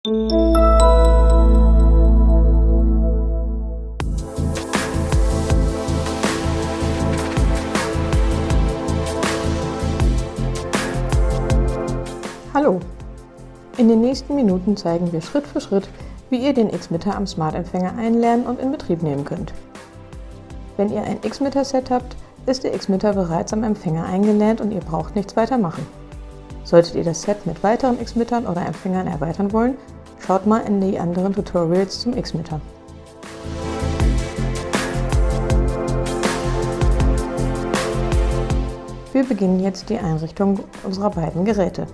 Hallo! In den nächsten Minuten zeigen wir Schritt für Schritt, wie ihr den Xmitter am Smart-Empfänger einlernen und in Betrieb nehmen könnt. Wenn ihr ein Xmitter-Set habt, ist der Xmitter bereits am Empfänger eingelernt und ihr braucht nichts weiter machen. Solltet ihr das Set mit weiteren Xmittern oder Empfängern erweitern wollen, schaut mal in die anderen Tutorials zum Xmitter. Wir beginnen jetzt die Einrichtung unserer beiden Geräte.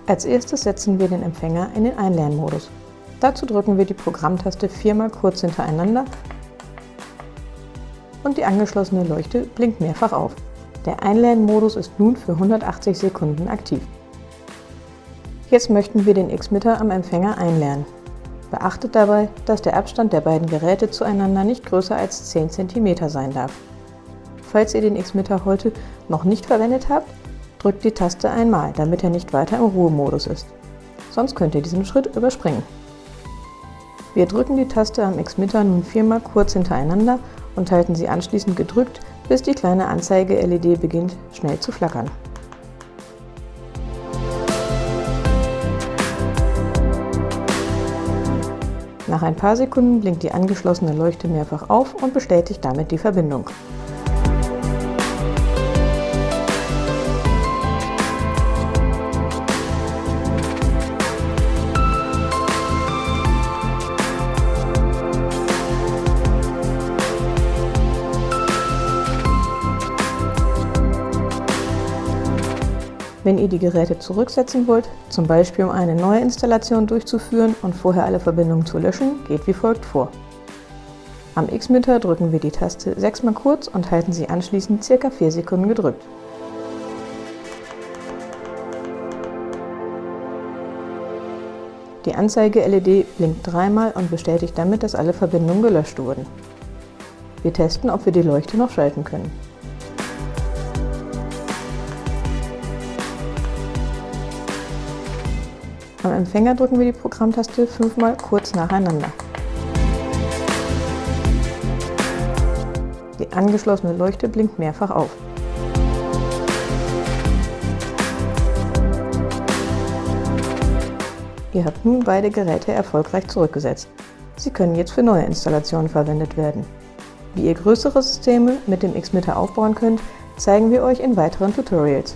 Als erstes setzen wir den Empfänger in den Einlernmodus. Dazu drücken wir die Programmtaste viermal kurz hintereinander und die angeschlossene Leuchte blinkt mehrfach auf. Der Einlernmodus ist nun für 180 Sekunden aktiv. Jetzt möchten wir den Xmitter am Empfänger einlernen. Beachtet dabei, dass der Abstand der beiden Geräte zueinander nicht größer als 10 cm sein darf. Falls ihr den Xmitter heute noch nicht verwendet habt, drückt die Taste einmal, damit er nicht weiter im Ruhemodus ist. Sonst könnt ihr diesen Schritt überspringen. Wir drücken die Taste am Xmitter nun viermal kurz hintereinander und halten sie anschließend gedrückt, bis die kleine Anzeige-LED beginnt, schnell zu flackern. Nach ein paar Sekunden blinkt die angeschlossene Leuchte mehrfach auf und bestätigt damit die Verbindung. Wenn ihr die Geräte zurücksetzen wollt, zum Beispiel um eine neue Installation durchzuführen und vorher alle Verbindungen zu löschen, geht wie folgt vor. Am Xmitter drücken wir die Taste 6-mal kurz und halten sie anschließend ca. 4 Sekunden gedrückt. Die Anzeige-LED blinkt dreimal und bestätigt damit, dass alle Verbindungen gelöscht wurden. Wir testen, ob wir die Leuchte noch schalten können. Am Empfänger drücken wir die Programmtaste 5-mal kurz nacheinander. Die angeschlossene Leuchte blinkt mehrfach auf. Ihr habt nun beide Geräte erfolgreich zurückgesetzt. Sie können jetzt für neue Installationen verwendet werden. Wie ihr größere Systeme mit dem Xmitter aufbauen könnt, zeigen wir euch in weiteren Tutorials.